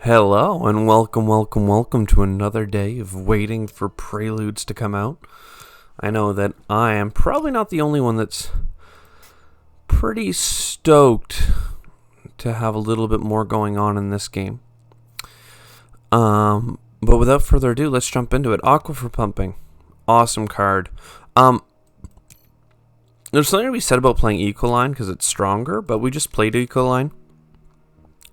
Hello and welcome to another day of waiting for Preludes to come out. I know that I am probably not the only one that's pretty stoked to have a little bit more going on in this game. But without further ado, let's jump into it. Aquifer Pumping. Awesome card. There's something to be said about playing Ecoline because it's stronger, but we just played Ecoline.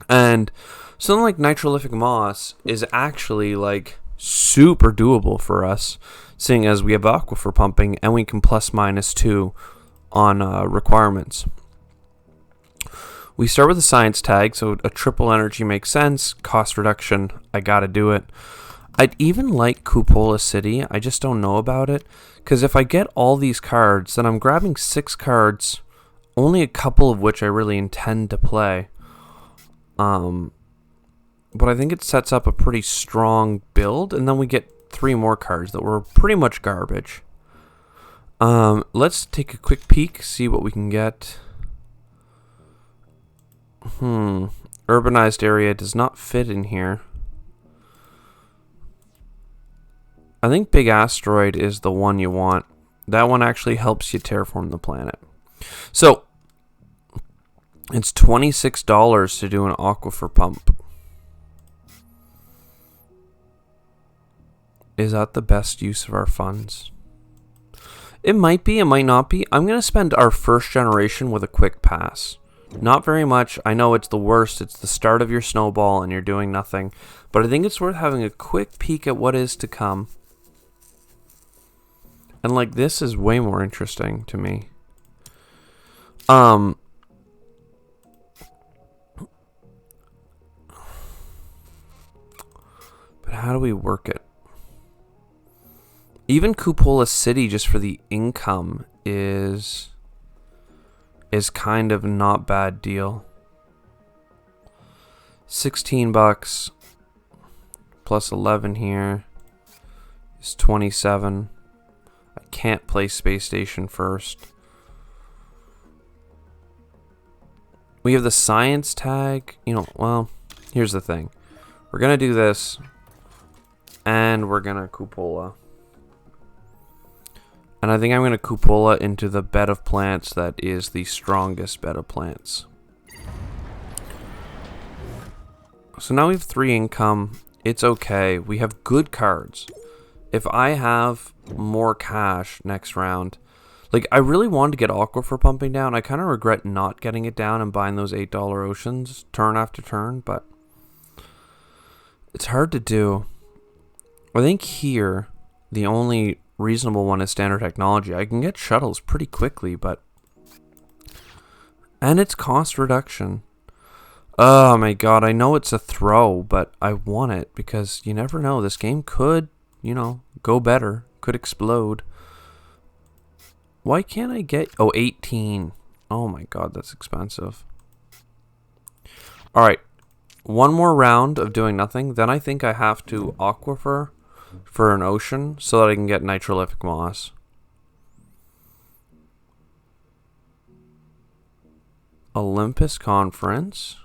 And something like Nitrolithic Moss is actually like super doable for us, seeing as we have Aquifer Pumping and we can +/-2 on requirements. We start with a science tag, so a triple energy makes sense. Cost reduction, I gotta do it. I'd even like Cupola City, I just don't know about it, because if I get all these cards, then I'm grabbing 6 cards, only a couple of which I really intend to play. But I think it sets up a pretty strong build, and then we get 3 more cards that were pretty much garbage. Let's take a quick peek, see what we can get. Urbanized area does not fit in here. I think Big Asteroid is the one you want. That one actually helps you terraform the planet. So, it's $26 to do an Aquifer Pump. Is that the best use of our funds? It might be, it might not be. I'm going to spend our first generation with a quick pass. Not very much. I know it's the worst. It's the start of your snowball and you're doing nothing. But I think it's worth having a quick peek at what is to come. And like, this is way more interesting to me. But how do we work it? Even Cupola City, just for the income, is kind of not bad deal. $16 plus 11 here is 27. I can't play Space Station first. We have the science tag. Well, here's the thing. We're going to do this, and we're going to Cupola. And I think I'm going to Cupola into the bed of plants that is the strongest bed of plants. So now we have 3 income. It's okay. We have good cards. If I have more cash next round, like, I really wanted to get Aquifer Pumping down. I kind of regret not getting it down and buying those $8 oceans turn after turn, but it's hard to do. I think here, the only reasonable one is Standard Technology. I can get shuttles pretty quickly, and it's cost reduction. Oh my god, I know it's a throw, but I want it because you never know. This game could, go better, could explode. Why can't I get... 18. Oh my god, that's expensive. Alright, one more round of doing nothing. Then I think I have to Aquifer for an ocean so that I can get Nitrolithic Moss. Olympus Conference.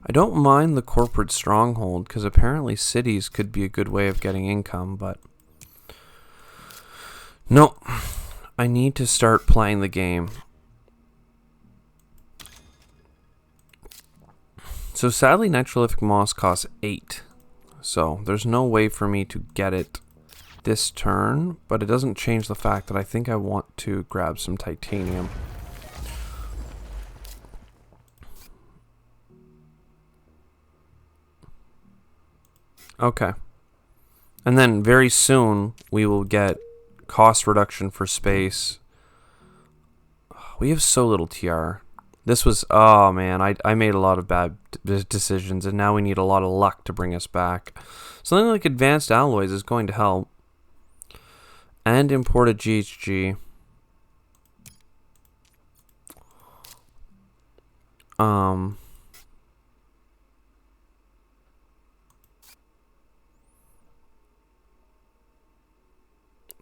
I don't mind the corporate stronghold because apparently cities could be a good way of getting income, but no, I need to start playing the game. So sadly, Nitrolithic Moss costs 8, so there's no way for me to get it this turn, but it doesn't change the fact that I think I want to grab some titanium. Okay. And then very soon we will get cost reduction for space. We have so little TR. This was, oh man, I made a lot of bad decisions, and now we need a lot of luck to bring us back. Something like advanced alloys is going to help. And imported GHG.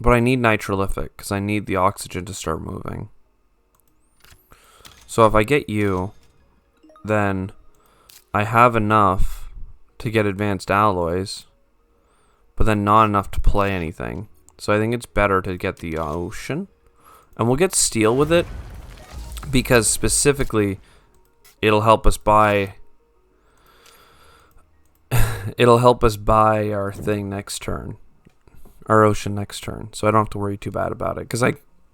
But I need nitrolithic because I need the oxygen to start moving. So if I get you, then I have enough to get advanced alloys, but then not enough to play anything. So I think it's better to get the ocean. And we'll get steel with it, because specifically it'll help us buy our thing next turn. Our ocean next turn. So I don't have to worry too bad about it, because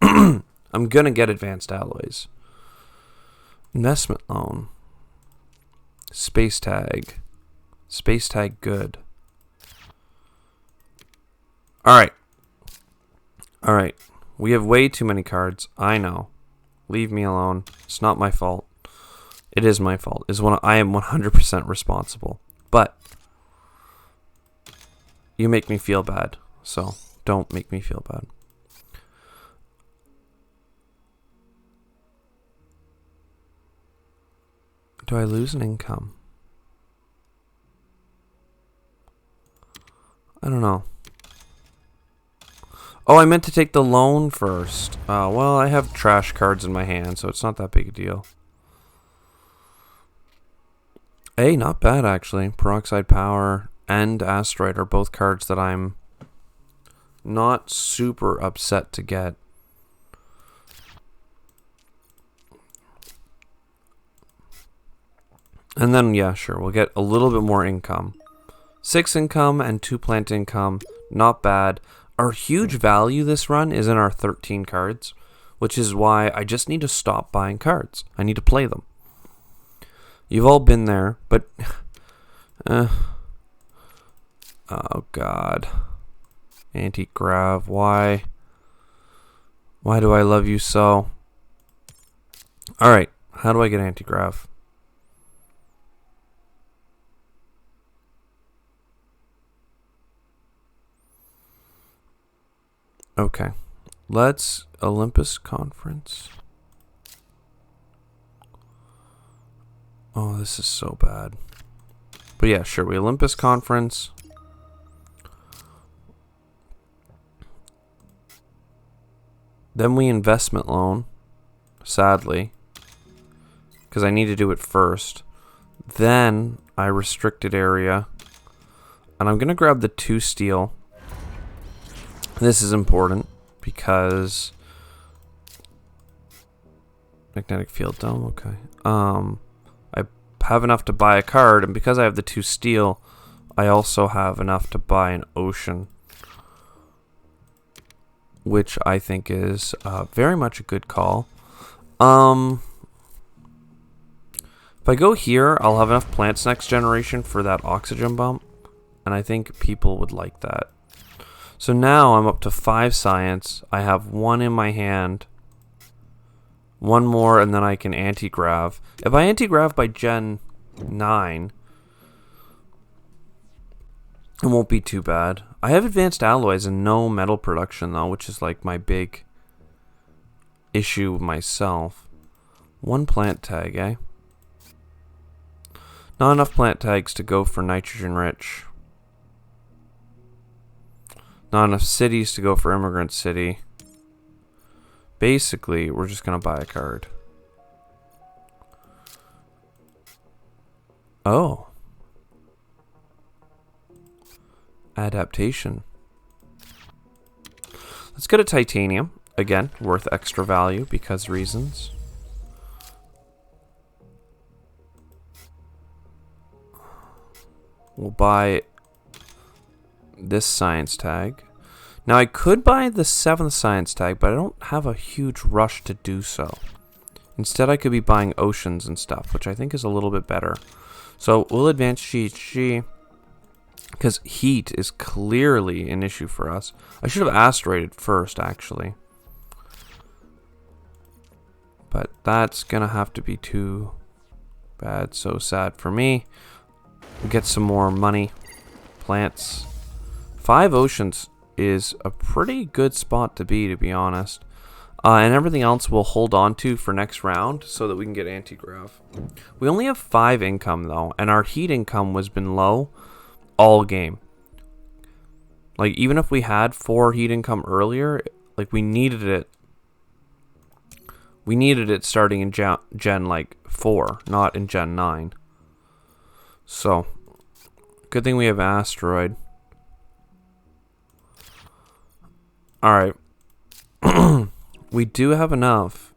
I'm gonna get advanced alloys. Investment loan. Space tag. Space tag good. Alright. Alright. We have way too many cards. I know. Leave me alone. It's not my fault. It is my fault. I am 100% responsible. But you make me feel bad. So don't make me feel bad. Do I lose an income? I don't know. Oh, I meant to take the loan first. Well, I have trash cards in my hand, so it's not that big a deal. Hey, not bad, actually. Peroxide Power and Asteroid are both cards that I'm not super upset to get. And then, yeah, sure, we'll get a little bit more income. 6 income and 2 plant income. Not bad. Our huge value this run is in our 13 cards, which is why I just need to stop buying cards. I need to play them. You've all been there, but... oh, God. Anti-grav, why? Why do I love you so? Alright, how do I get anti-grav? Okay, let's Olympus Conference. Oh, this is so bad. But yeah, sure, we Olympus Conference. Then we investment loan, sadly, because I need to do it first. Then I restricted area, and I'm gonna grab the 2 steel. This is important because magnetic field dome. Okay. I have enough to buy a card, and because I have the 2 steel, I also have enough to buy an ocean, which I think is very much a good call. If I go here, I'll have enough plants next generation for that oxygen bump, and I think people would like that. So now I'm up to 5 science. I have 1 in my hand. 1 more, and then I can anti-grav. If I anti-grav by Gen 9, it won't be too bad. I have advanced alloys and no metal production, though, which is like my big issue with myself. 1 plant tag, eh? Not enough plant tags to go for nitrogen rich. Not enough cities to go for immigrant city. Basically, we're just gonna buy a card. Oh. Adaptation. Let's go to titanium. Again, worth extra value because reasons. We'll buy this science tag. Now I could buy the 7th science tag, but I don't have a huge rush to do so. Instead, I could be buying oceans and stuff, which I think is a little bit better. So we'll advance G, because heat is clearly an issue for us. I should have asteroided first, actually. But that's gonna have to be too bad. So sad for me. We'll get some more money. Plants. 5 oceans is a pretty good spot to be honest. And everything else we'll hold on to for next round so that we can get anti-grav. We only have 5 income, though, and our heat income has been low all game. Like, even if we had 4 heat income earlier, like, we needed it. We needed it starting in Gen like 4, not in Gen 9. So, good thing we have Asteroid. Alright. We do have enough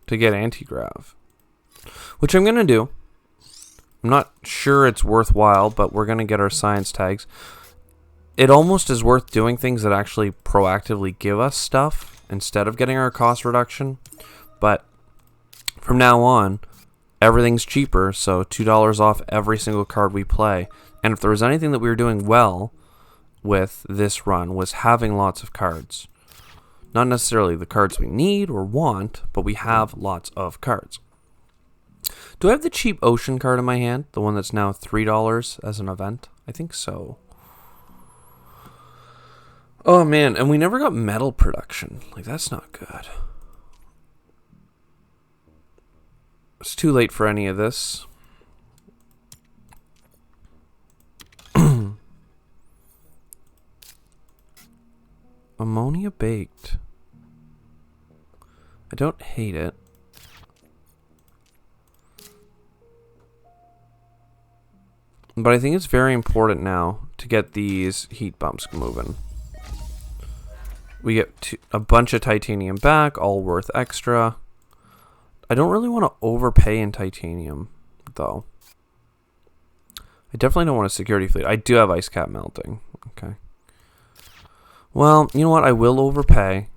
to get anti-grav, which I'm going to do. I'm not sure it's worthwhile, but we're going to get our science tags. It almost is worth doing things that actually proactively give us stuff instead of getting our cost reduction. But from now on, everything's cheaper, so $2 off every single card we play. And if there was anything that we were doing well with this run, was having lots of cards. Not necessarily the cards we need or want, but we have lots of cards. Do I have the cheap Ocean card in my hand? The one that's now $3 as an event? I think so. Oh man, and we never got metal production. Like, that's not good. It's too late for any of this. Ammonia baked. I don't hate it. But I think it's very important now to get these heat bumps moving. We get a bunch of titanium back, all worth extra. I don't really want to overpay in titanium, though. I definitely don't want a security fleet. I do have ice cap melting. Okay. Well, you know what? I will overpay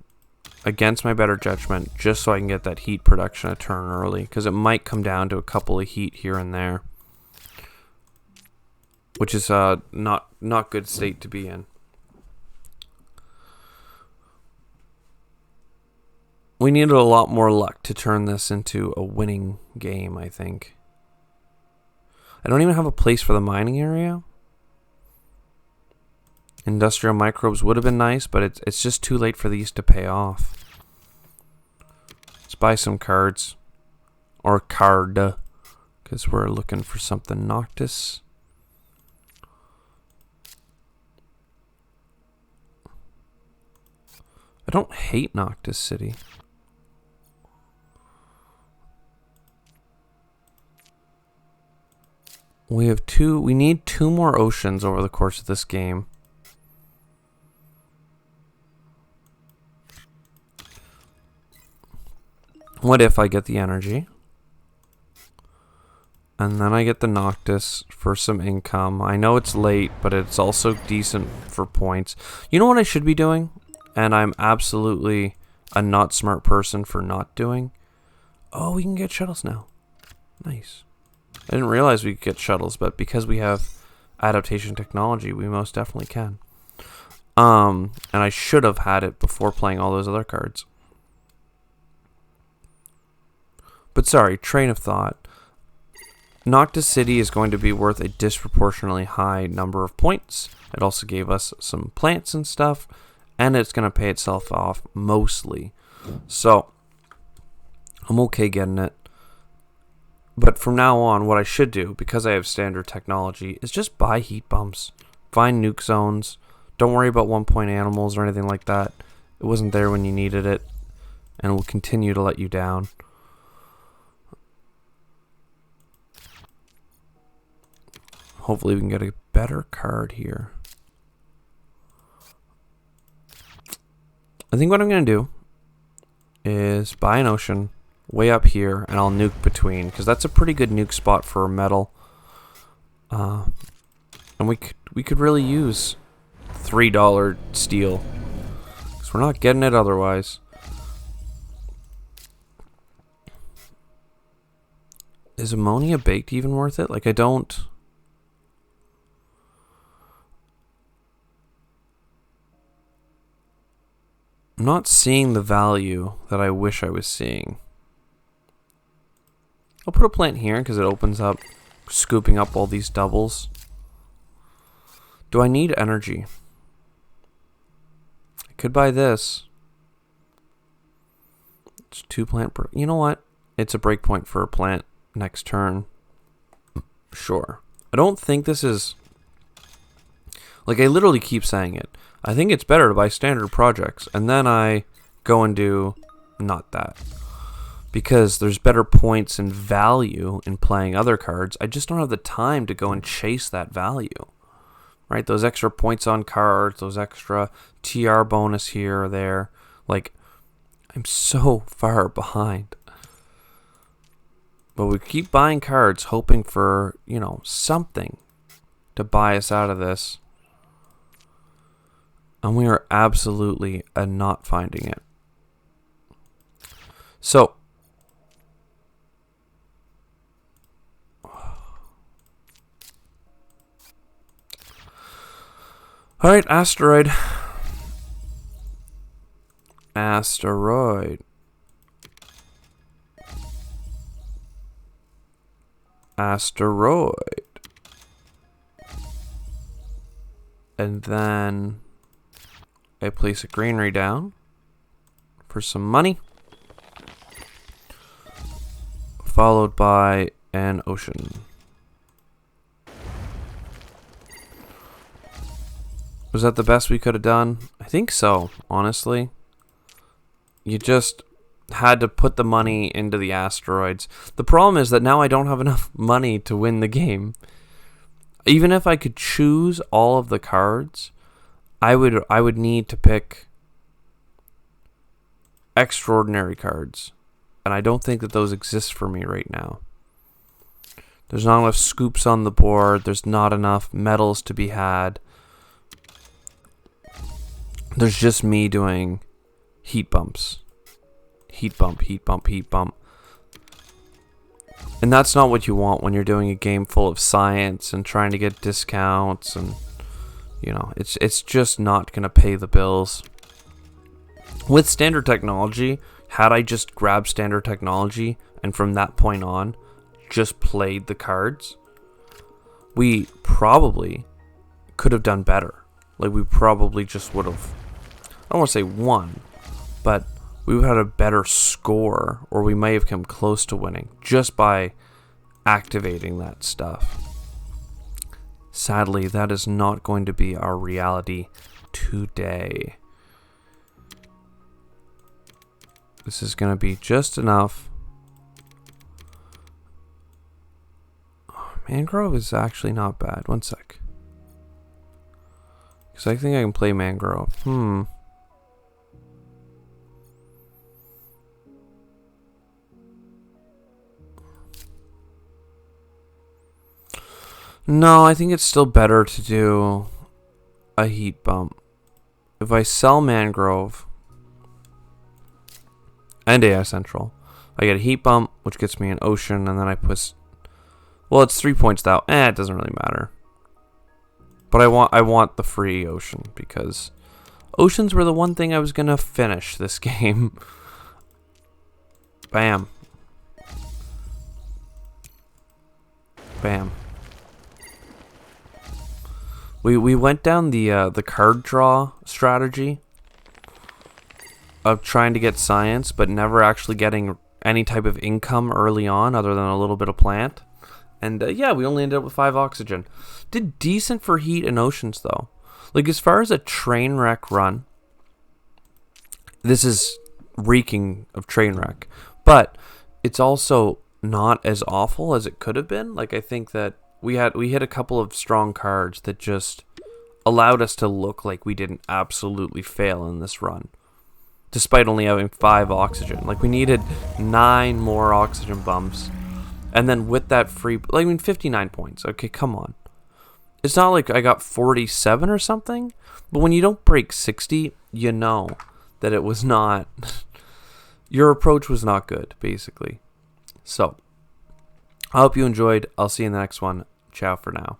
against my better judgment just so I can get that heat production a turn early, because it might come down to a couple of heat here and there, which is not good state to be in. We needed a lot more luck to turn this into a winning game, I think. I don't even have a place for the mining area. Industrial microbes would have been nice, but it's just too late for these to pay off. Let's buy some cards. Or card. Because we're looking for something Noctis. I don't hate Noctis City. We need 2 more oceans over the course of this game. What if I get the energy? And then I get the Noctis for some income. I know it's late, but it's also decent for points. You know what I should be doing? And I'm absolutely a not smart person for not doing? Oh, we can get shuttles now. Nice. I didn't realize we could get shuttles, but because we have adaptation technology, we most definitely can. And I should have had it before playing all those other cards. But sorry, train of thought. Noctis City is going to be worth a disproportionately high number of points. It also gave us some plants and stuff, and it's going to pay itself off mostly. So, I'm okay getting it. But from now on, what I should do, because I have standard technology, is just buy heat bumps. Find nuke zones. Don't worry about 1-point animals or anything like that. It wasn't there when you needed it, and it will continue to let you down. Hopefully we can get a better card here. I think what I'm going to do is buy an ocean way up here, and I'll nuke between, because that's a pretty good nuke spot for metal. And we could really use $3 steel, because we're not getting it otherwise. Is ammonia baked even worth it? Like, I'm not seeing the value that I wish I was seeing. I'll put a plant here because it opens up, scooping up all these doubles. Do I need energy? I could buy this. It's 2 plant per... You know what? It's a breakpoint for a plant next turn. Sure. I don't think this is... Like, I literally keep saying it. I think it's better to buy standard projects, and then I go and do not that. Because there's better points and value in playing other cards. I just don't have the time to go and chase that value. Right? Those extra points on cards, those extra TR bonus here or there. Like, I'm so far behind. But we keep buying cards, hoping for, something to buy us out of this. And we are absolutely not finding it. So, alright, Asteroid. Asteroid. And then I place a greenery down for some money. Followed by an ocean. Was that the best we could have done? I think so, honestly. You just had to put the money into the asteroids. The problem is that now I don't have enough money to win the game. Even if I could choose all of the cards, I would need to pick extraordinary cards. And I don't think that those exist for me right now. There's not enough scoops on the board. There's not enough medals to be had. There's just me doing heat bumps. Heat bump, heat bump, heat bump. And that's not what you want when you're doing a game full of science and trying to get discounts and, it's just not going to pay the bills. With standard technology, had I just grabbed standard technology and from that point on just played the cards, we probably could have done better. Like, we probably just would have, I don't want to say won, but we would have had a better score, or we may have come close to winning just by activating that stuff. Sadly, that is not going to be our reality today. This is going to be just enough. Mangrove is actually not bad. One sec. Because I think I can play Mangrove. No, I think it's still better to do a heat bump. If I sell Mangrove and AI Central, I get a heat bump, which gets me an ocean, and then I put... Well, it's 3 points now. It doesn't really matter. But I want the free ocean, because oceans were the one thing I was going to finish this game. Bam. Bam. We went down the card draw strategy of trying to get science, but never actually getting any type of income early on other than a little bit of plant. And yeah, we only ended up with 5 oxygen. Did decent for heat and oceans, though. Like, as far as a train wreck run, this is reeking of train wreck. But it's also not as awful as it could have been. Like, I think that we hit a couple of strong cards that just allowed us to look like we didn't absolutely fail in this run, despite only having 5 oxygen. Like, we needed 9 more oxygen bumps, and then with that free, 59 points. Okay, come on. It's not like I got 47 or something, but when you don't break 60, you know that it was not, your approach was not good, basically. So, I hope you enjoyed. I'll see you in the next one. Ciao for now.